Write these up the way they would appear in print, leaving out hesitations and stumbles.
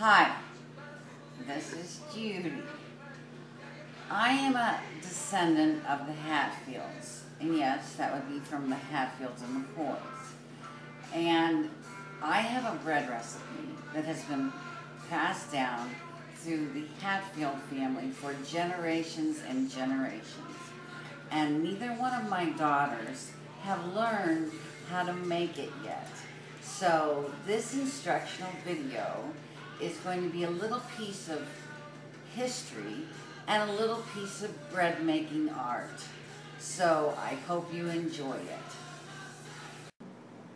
Hi, this is Judy. I am a descendant of the Hatfields, and yes, that would be from the Hatfields and McCoys. And I have a bread recipe that has been passed down through the Hatfield family for generations and generations. And neither one of my daughters have learned how to make it yet. So this instructional video is going to be a little piece of history and a little piece of bread making art. So I hope you enjoy it.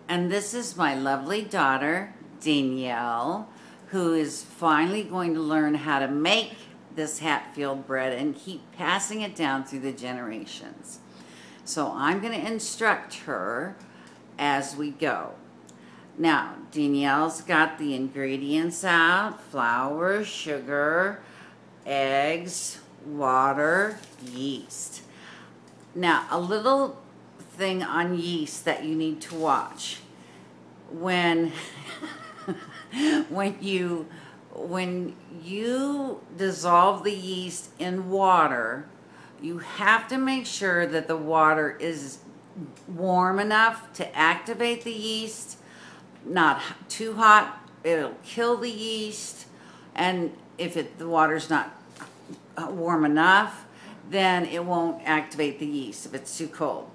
And this is my lovely daughter, Danielle, who is finally going to learn how to make this Hatfield bread and keep passing it down through the generations. So I'm going to instruct her as we go. Now, Danielle's got the ingredients out: flour, sugar, eggs, water, yeast. Now, a little thing on yeast that you need to watch. When you dissolve the yeast in water, you have to make sure that the water is warm enough to activate the yeast, not too hot, it'll kill the yeast. And if the water's not warm enough, then it won't activate the yeast if it's too cold.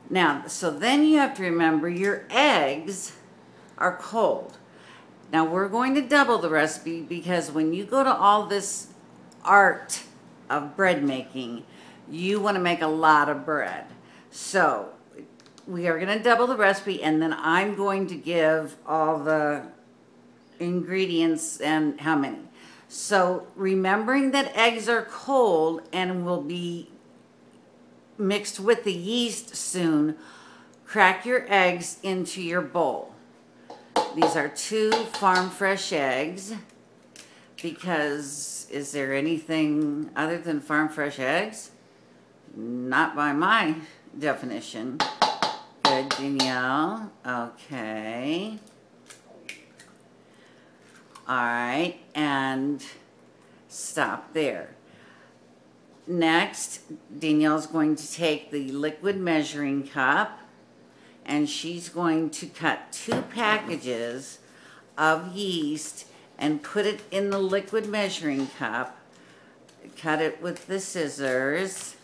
Now, so then you have to remember your eggs are cold. Now we're going to double the recipe, because when you go to all this art of bread making, you want to make a lot of bread. So we are going to double the recipe, and then I'm going to give all the ingredients and how many. So remembering that eggs are cold and will be mixed with the yeast soon, crack your eggs into your bowl. These are 2 farm fresh eggs, because is there anything other than farm fresh eggs? Not by my definition. Good, Danielle. Okay. All right, and stop there. Next, Danielle's going to take the liquid measuring cup, and she's going to cut 2 packages of yeast and put it in the liquid measuring cup. Cut it with the scissors,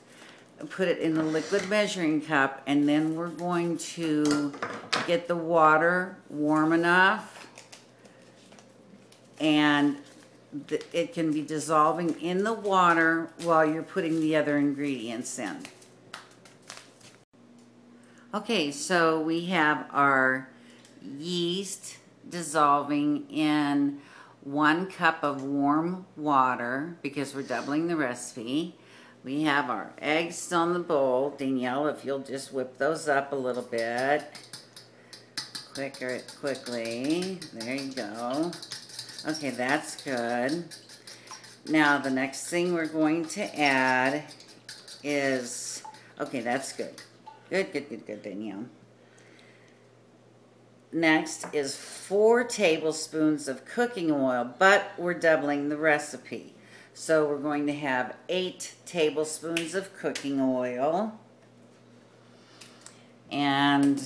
put it in the liquid measuring cup, and then we're going to get the water warm enough, and it can be dissolving in the water while you're putting the other ingredients in. Okay, so we have our yeast dissolving in 1 cup of warm water, because we're doubling the recipe. We have our eggs on the bowl. Danielle, if you'll just whip those up a little bit. Quickly. There you go. Okay, that's good. Now, the next thing we're going to add is, okay, that's good. Good, Danielle. Next is 4 tablespoons of cooking oil, but we're doubling the recipe. So we're going to have 8 tablespoons of cooking oil. And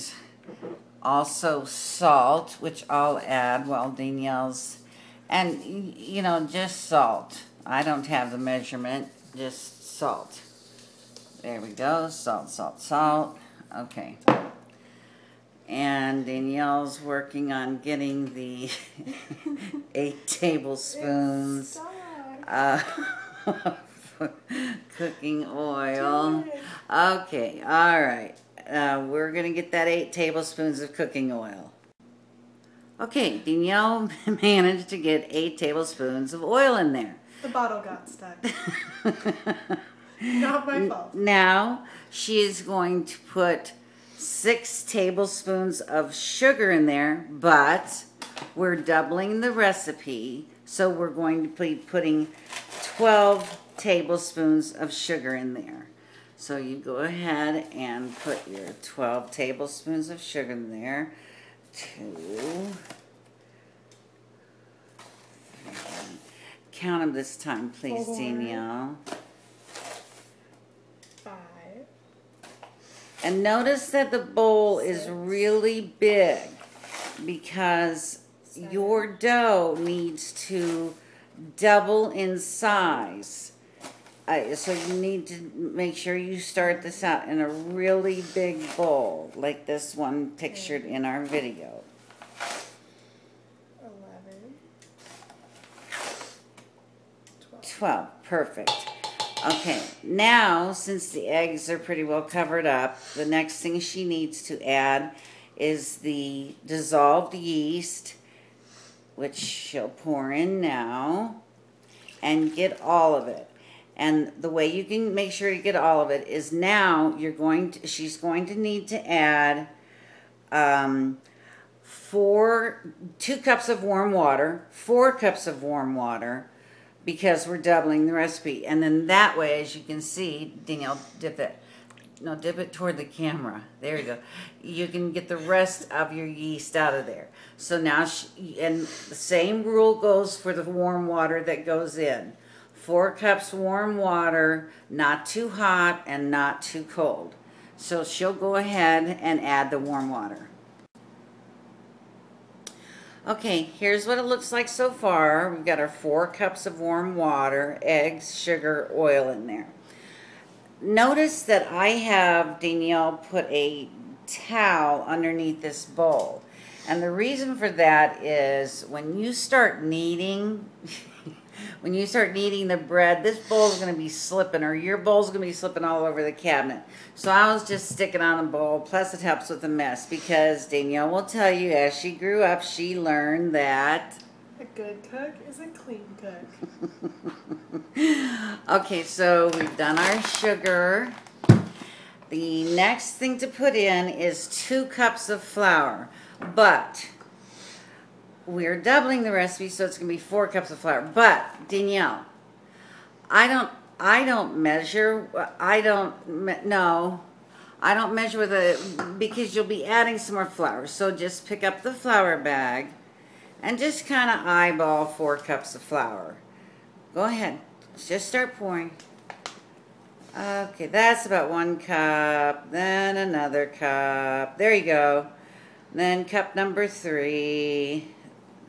also salt, which I'll add while Danielle's, and you know, just salt. I don't have the measurement, just salt. There we go, salt. Okay. And Danielle's working on getting the 8 tablespoons of cooking oil. Okay, all right. We're going to get that 8 tablespoons of cooking oil. Okay, Danielle managed to get 8 tablespoons of oil in there. The bottle got stuck. Not my fault. Now she's going to put 6 tablespoons of sugar in there, but we're doubling the recipe, so we're going to be putting 12 tablespoons of sugar in there. So you go ahead and put your 12 tablespoons of sugar in there. 2, count them this time, please, 4, Danielle. 5. And notice that the bowl is 6. really big because 7. your dough needs to double in size. So you need to make sure you start this out in a really big bowl, like this one pictured in our video. 11. 12. Perfect. Okay, now since the eggs are pretty well covered up, the next thing she needs to add is the dissolved yeast, which she'll pour in now, and get all of it. And the way you can make sure you get all of it is now she's going to need to add 2 cups of warm water, 4 cups of warm water, because we're doubling the recipe. And then that way, as you can see, Danielle, dip it toward the camera. There you go. You can get the rest of your yeast out of there. So now, and the same rule goes for the warm water that goes in. 4 cups warm water, not too hot and not too cold. So she'll go ahead and add the warm water. Okay, here's what it looks like so far. We've got our 4 cups of warm water, eggs, sugar, oil in there. Notice that I have Danielle put a towel underneath this bowl. And the reason for that is when you start kneading, the bread, this bowl is going to be slipping, or your bowl is going to be slipping all over the cabinet. So I was just sticking on a bowl, plus it helps with the mess, because Danielle will tell you, as she grew up, she learned that a good cook is a clean cook. Okay, so we've done our sugar. The next thing to put in is 2 cups of flour, but we're doubling the recipe, so it's going to be 4 cups of flour. But Danielle, I don't measure. I don't measure with because you'll be adding some more flour. So just pick up the flour bag and just kind of eyeball 4 cups of flour. Go ahead, just start pouring. Okay, that's about 1 cup. Then another cup. There you go. Then cup number 3.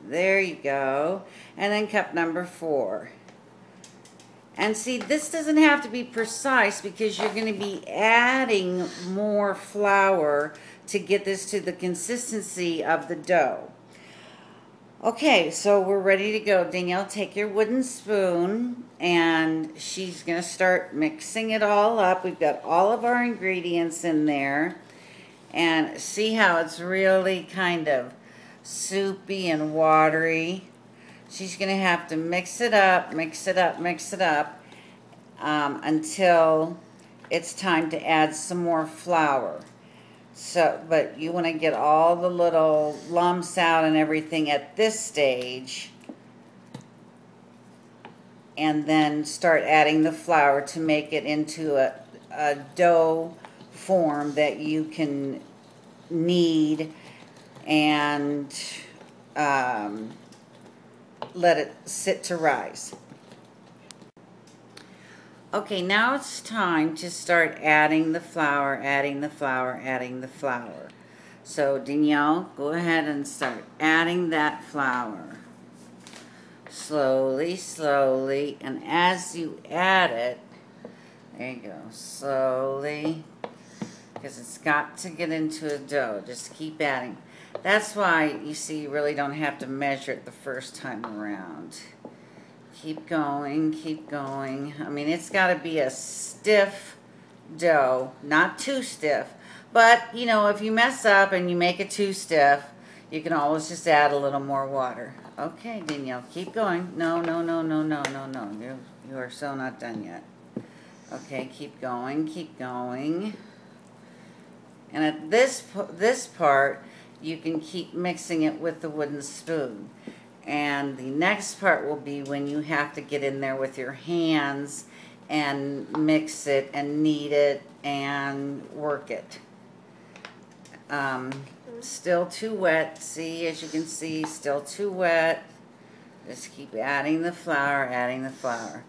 There you go. And then cup number 4. And see, this doesn't have to be precise because you're going to be adding more flour to get this to the consistency of the dough. Okay, so we're ready to go. Danielle, take your wooden spoon, and she's going to start mixing it all up. We've got all of our ingredients in there. And see how it's really kind of soupy and watery. She's going to have to mix it up until it's time to add some more flour. So, but you want to get all the little lumps out and everything at this stage, and then start adding the flour to make it into a dough form that you can knead and let it sit to rise. Okay, now it's time to start adding the flour, So Danielle, go ahead and start adding that flour. Slowly, slowly, and as you add it, there you go, slowly, because it's got to get into a dough. Just keep adding. That's why, you see, you really don't have to measure it the first time around. Keep going, keep going. I mean, it's got to be a stiff dough, not too stiff. But, you know, if you mess up and you make it too stiff, you can always just add a little more water. Okay, Danielle, keep going. No. You are so not done yet. Okay, keep going, keep going. And at this part, you can keep mixing it with the wooden spoon. And the next part will be when you have to get in there with your hands and mix it and knead it and work it. Still too wet. See, as you can see, still too wet. Just keep adding the flour, adding the flour.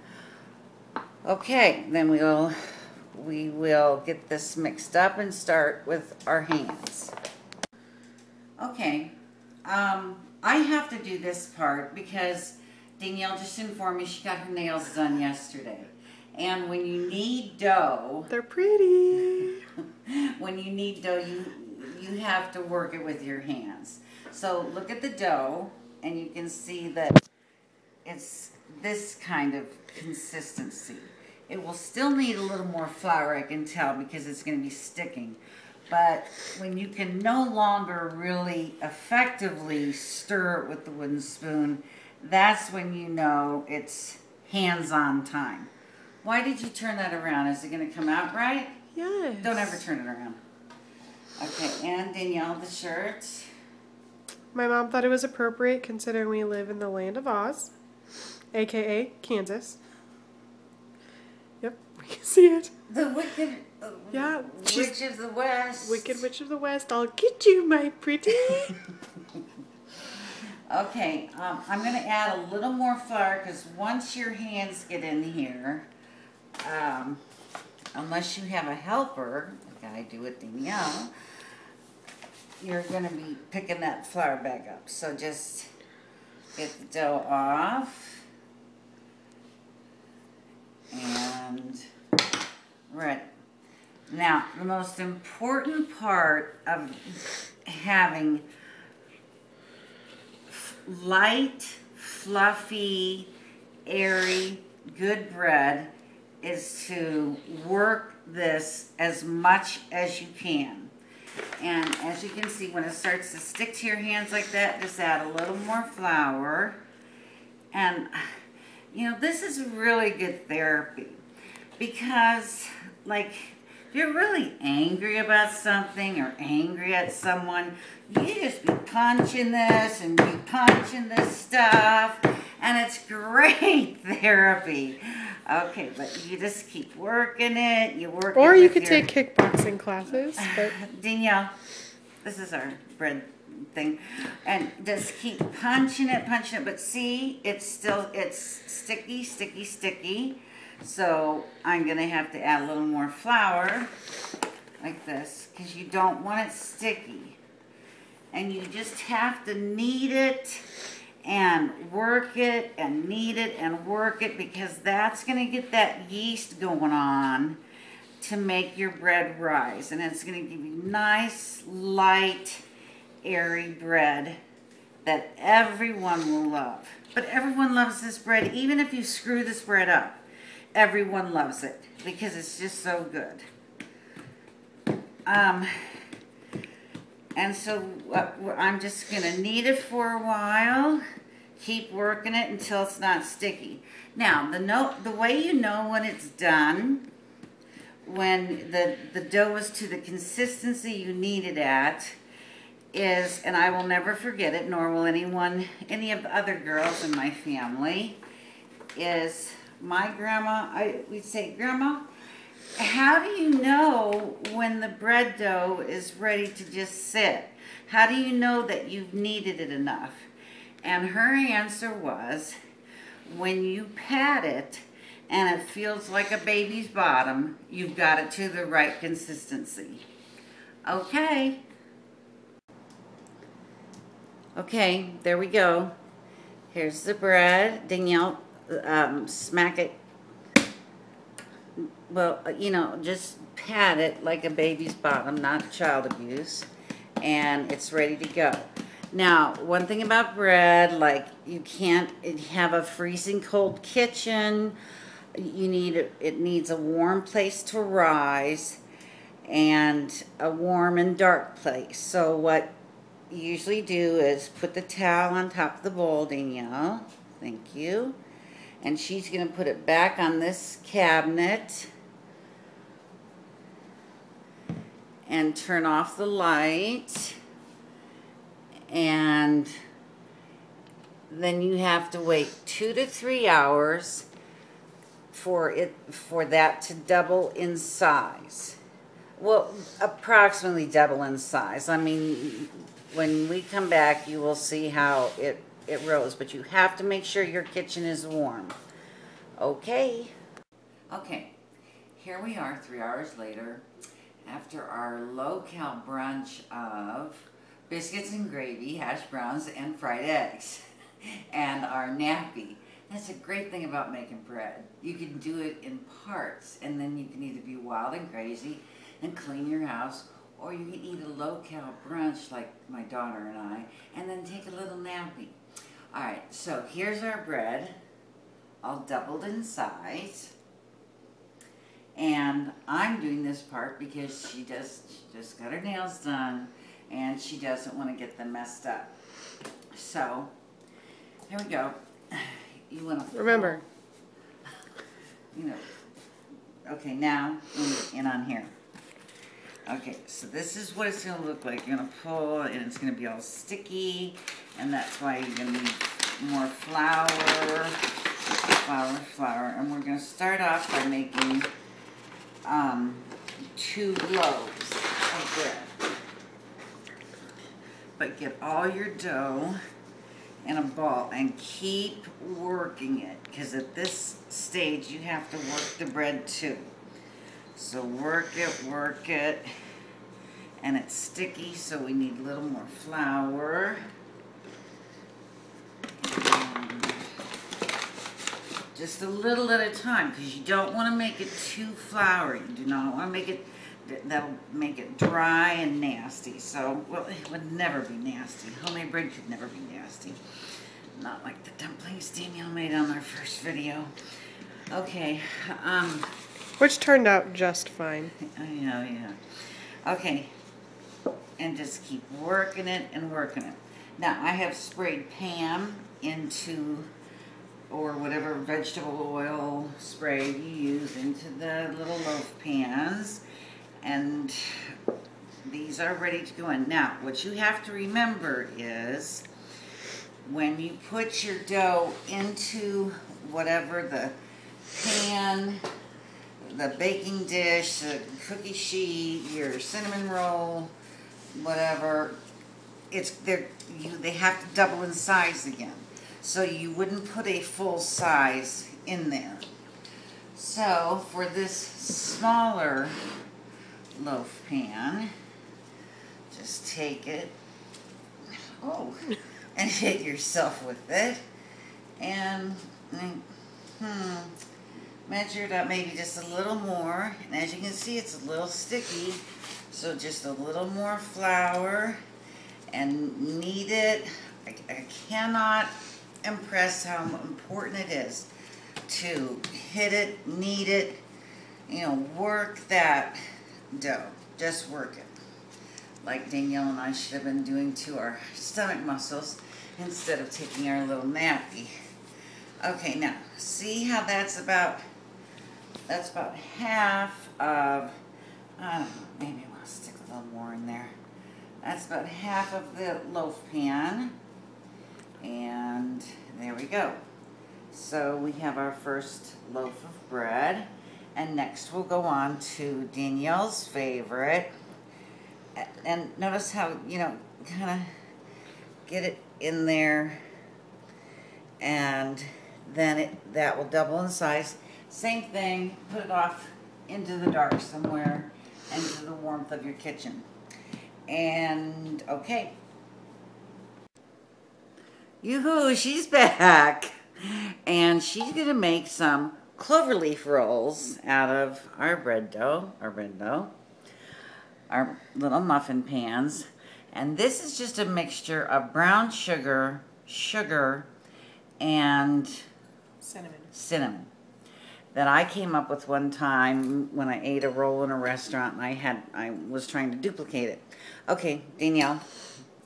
Okay, then we will get this mixed up and start with our hands. Okay, I have to do this part because Danielle just informed me she got her nails done yesterday. And when you knead dough, They're pretty. when you knead dough, you have to work it with your hands. So look at the dough, and you can see that it's this kind of consistency. It will still need a little more flour, I can tell, because it's going to be sticking. But when you can no longer really effectively stir it with the wooden spoon, that's when you know it's hands-on time. Why did you turn that around? Is it going to come out right? Yes. Don't ever turn it around. Okay, and Danielle, the shirt. My mom thought it was appropriate considering we live in the land of Oz, aka Kansas. Yep, we can see it. The wicked Yeah, witch of the West. Wicked Witch of the West, I'll get you, my pretty. Okay, I'm going to add a little more flour because once your hands get in here, unless you have a helper, like I do with Danielle, you're going to be picking that flour back up. So just get the dough off and ready. Now, the most important part of having light, fluffy, airy, good bread is to work this as much as you can. And as you can see, when it starts to stick to your hands like that, just add a little more flour. And, you know, this is really good therapy because, like, if you're really angry about something or angry at someone, you just be punching this and be punching this stuff, and it's great therapy. Okay, but you just keep working it. You work Or it you with could your... take kickboxing classes. But Danielle, this is our bread thing, and just keep punching it, but see, it's sticky, sticky, sticky. So I'm gonna have to add a little more flour, like this, because you don't want it sticky. And you just have to knead it and work it and knead it and work it, because that's gonna get that yeast going on to make your bread rise. And it's gonna give you nice, light, airy bread that everyone will love. But everyone loves this bread, even if you screw this bread up. Everyone loves it because it's just so good. And so I'm just going to knead it for a while. Keep working it until it's not sticky. Now, the way you know when it's done, when the dough is to the consistency you need it at, is, and I will never forget it, nor will any of the other girls in my family, is... My grandma, we'd say, Grandma, how do you know when the bread dough is ready to just sit? How do you know that you've kneaded it enough? And her answer was, when you pat it and it feels like a baby's bottom, you've got it to the right consistency. Okay. Okay, there we go. Here's the bread. Danielle, smack it, well, you know, just pat it like a baby's bottom, not child abuse, and it's ready to go. Now, one thing about bread, like, you can't have a freezing cold kitchen. It needs a warm place to rise and a warm and dark place. So what you usually do is put the towel on top of the bowl, Danielle. Thank you. And she's going to put it back on this cabinet and turn off the light. And then you have to wait 2 to 3 hours for that to double in size. Well, approximately double in size. I mean, when we come back, you will see how it it rose, but you have to make sure your kitchen is warm. Okay. Okay, here we are 3 hours later after our low-cal brunch of biscuits and gravy, hash browns, and fried eggs, and our nappy. That's a great thing about making bread. You can do it in parts, and then you can either be wild and crazy and clean your house, or you can eat a low-cal brunch like my daughter and I, and then take a little nappy. Alright, so here's our bread, all doubled in size. And I'm doing this part because she just got her nails done, and she doesn't want to get them messed up. So, here we go. You want to Remember. You know. Okay, now in on here. Okay, so this is what it's going to look like. You're going to pull, and it's going to be all sticky, and that's why you're going to need more flour, and we're going to start off by making 2 loaves of bread. But get all your dough in a ball and keep working it, because at this stage you have to work the bread too. So work it, and it's sticky, so we need a little more flour. Just a little at a time, because you don't want to make it too floury. You do not want to make it, that'll make it dry and nasty. So, well, it would never be nasty. Homemade bread could never be nasty. Not like the dumplings Danielle made on our first video. Okay, Which turned out just fine. yeah. Okay, and just keep working it and working it. Now, I have sprayed Pam into, or whatever vegetable oil spray you use, into the little loaf pans, and these are ready to go in. Now, what you have to remember is when you put your dough into whatever the pan, the baking dish, the cookie sheet, your cinnamon roll, whatever, they have to double in size again. So you wouldn't put a full size in there. So for this smaller loaf pan, just take it, and hit yourself with it, and measure it up maybe just a little more. And as you can see, it's a little sticky, so just a little more flour, and knead it. I cannot impress how important it is to hit it, knead it, work that dough. Just work it. Like Danielle and I should have been doing to our stomach muscles instead of taking our little nappy. Okay, now see how that's about half of, I don't know, maybe I'll stick a little more in there. That's about half of the loaf pan. And there we go. So we have our first loaf of bread. And next we'll go on to Danielle's favorite. And notice how, kind of get it in there. And then that will double in size. Same thing, put it off into the dark somewhere, into the warmth of your kitchen. And, okay. Yoo-hoo, she's back. And she's going to make some cloverleaf rolls out of our little muffin pans. And this is just a mixture of brown sugar, and cinnamon that I came up with one time when I ate a roll in a restaurant, and I was trying to duplicate it. Okay, Danielle,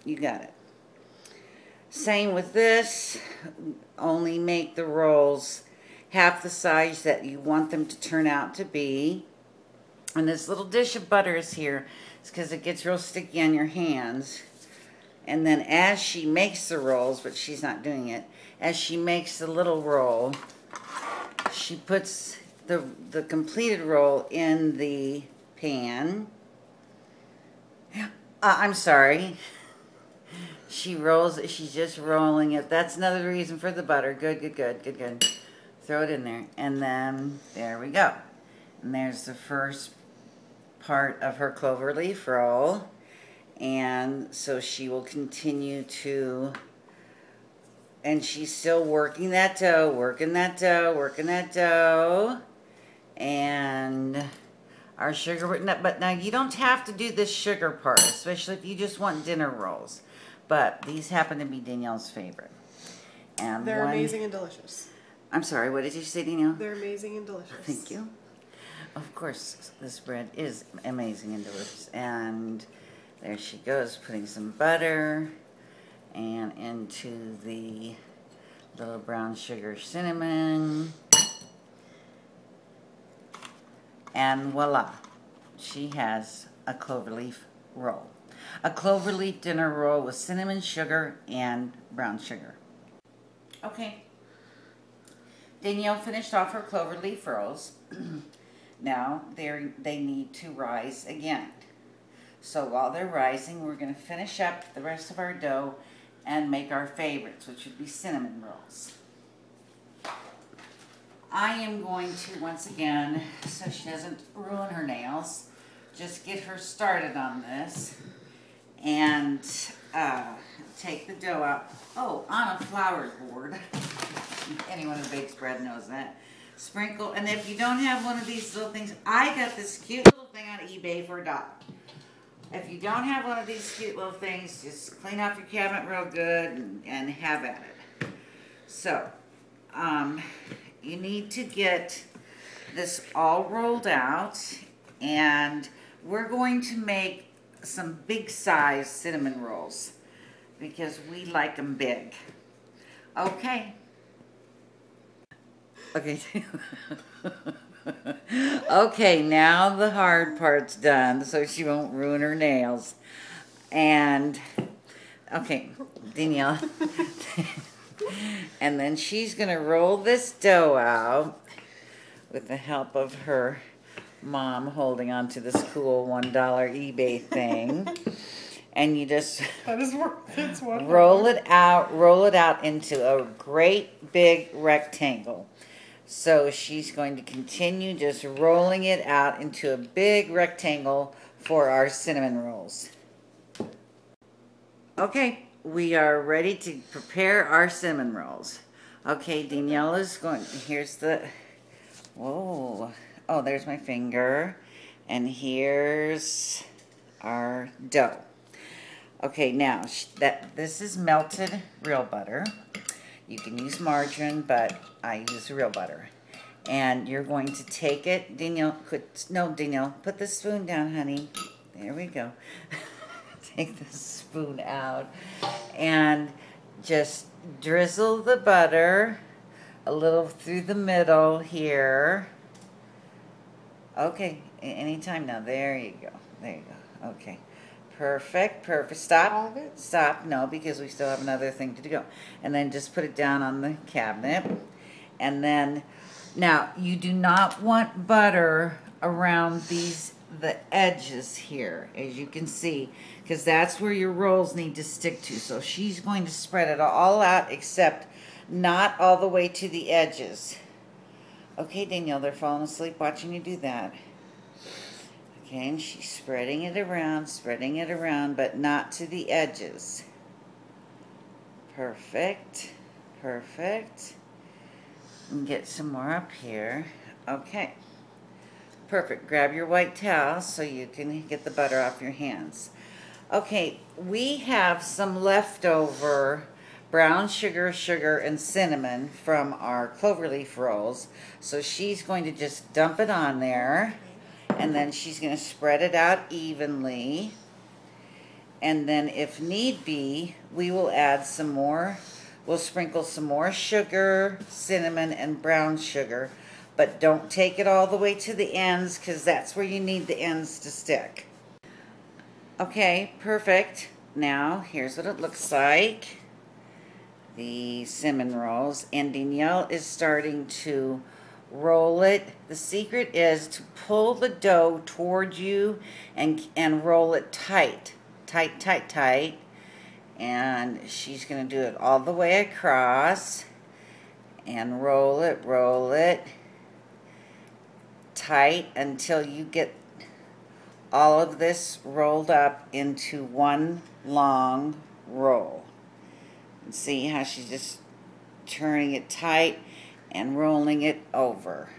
you got it. Same with this, only make the rolls half the size that you want them to turn out to be. And this little dish of butter is here. It's because it gets real sticky on your hands. And then as she makes the rolls, but she's not doing it, as she makes the little roll, she puts the completed roll in the pan. I'm sorry. She rolls it. She's just rolling it. That's another reason for the butter. Good, good, good, good, good. Throw it in there. And then, there we go. And there's the first part of her clover leaf roll. And so she will continue to, and she's still working that dough, working that dough, working that dough. And our sugar, but now you don't have to do this sugar part, especially if you just want dinner rolls. But these happen to be Danielle's favorite. And they're amazing and delicious. I'm sorry, what did you say, Danielle? They're amazing and delicious. Thank you. Of course, this bread is amazing and delicious. And there she goes, putting some butter and into the little brown sugar cinnamon. And voila, she has a cloverleaf roll. A cloverleaf dinner roll with cinnamon, sugar, and brown sugar. Okay. Danielle finished off her cloverleaf rolls. Now they need to rise again. So while they're rising, we're going to finish up the rest of our dough and make our favorites, which would be cinnamon rolls. I am going to, once again, so she doesn't ruin her nails, just get her started on this and take the dough out. Oh, on a flour board. Anyone who bakes bread knows that. Sprinkle, and if you don't have one of these little things, I got this cute little thing on eBay for $1. If you don't have one of these cute little things, just clean off your cabinet real good and have at it. So, you need to get this all rolled out, and we're going to make some big size cinnamon rolls because we like them big. Okay. Okay. Okay, now the hard part's done so she won't ruin her nails. And, okay, Danielle. And then she's going to roll this dough out with the help of her mom holding on to this cool $1 eBay thing. And you just roll it out into a great big rectangle. So she's going to continue just rolling it out into a big rectangle for our cinnamon rolls. Okay, we are ready to prepare our cinnamon rolls. Okay, Danielle is going, here's the, whoa, oh, there's my finger. And here's our dough. Okay, now, this is melted real butter. You can use margarine, but I use real butter. And you're going to take it, Danielle, Danielle, put the spoon down, honey. There we go. Take the spoon out and just drizzle the butter a little through the middle here. Okay, anytime now. There you go. There you go. Okay. Perfect, perfect. Stop, stop. No, because we still have another thing to go. And then just put it down on the cabinet. And then, now, you do not want butter around the edges here, as you can see, because that's where your rolls need to stick to. So she's going to spread it all out, except not all the way to the edges. Okay, Danielle, they're falling asleep watching you do that. Okay, and she's spreading it around, but not to the edges. Perfect, perfect. And get some more up here. Okay, perfect. Grab your white towel so you can get the butter off your hands. Okay, we have some leftover brown sugar, and cinnamon from our cloverleaf rolls. So she's going to just dump it on there. And then she's going to spread it out evenly. And then if need be, we will add some more. We'll sprinkle some more sugar, cinnamon, and brown sugar. But don't take it all the way to the ends because that's where you need the ends to stick. Okay, perfect. Now, here's what it looks like. The cinnamon rolls. And Danielle is starting to roll it. The secret is to pull the dough towards you and roll it tight. Tight, tight, tight. And she's going to do it all the way across and roll it tight until you get all of this rolled up into one long roll. And see how she's just turning it tight and rolling it over.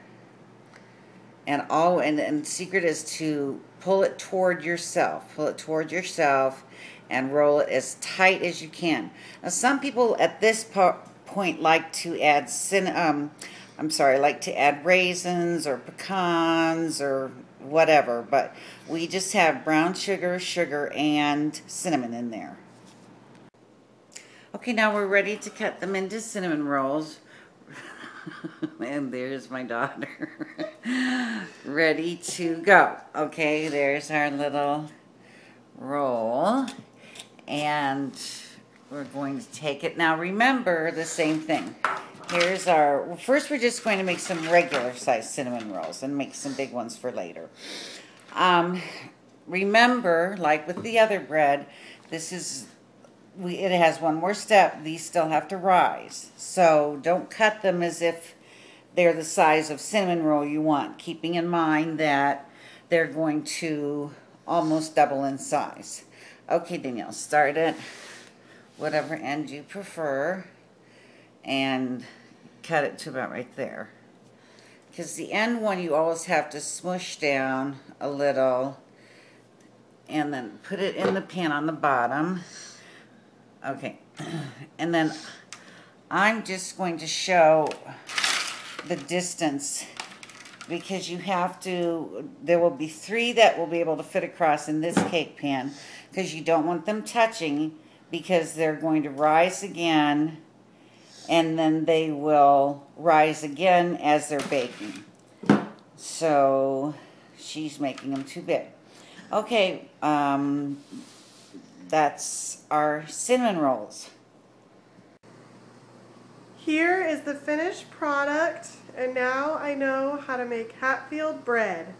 And the secret is to pull it toward yourself. Pull it toward yourself and roll it as tight as you can. Now, some people at this point like to add like to add raisins or pecans or whatever, but we just have brown sugar, and cinnamon in there. Okay, now we're ready to cut them into cinnamon rolls. And there's my daughter. Ready to go. Okay, there's our little roll. And we're going to take it. Now remember the same thing. Here's our, first we're just going to make some regular size cinnamon rolls and make some big ones for later. Remember, like with the other bread, it has one more step. These still have to rise. So don't cut them as if they're the size of cinnamon roll you want, keeping in mind that they're going to almost double in size. Okay, Danielle, start at whatever end you prefer and cut it to about right there. Because the end one you always have to smush down a little and then put it in the pan on the bottom. Okay, and then I'm just going to show the distance because you have to, there will be 3 that will be able to fit across in this cake pan because you don't want them touching because they're going to rise again and then they will rise again as they're baking. So she's making them too big. Okay, that's our cinnamon rolls. Here is the finished product, and now I know how to make Hatfield bread.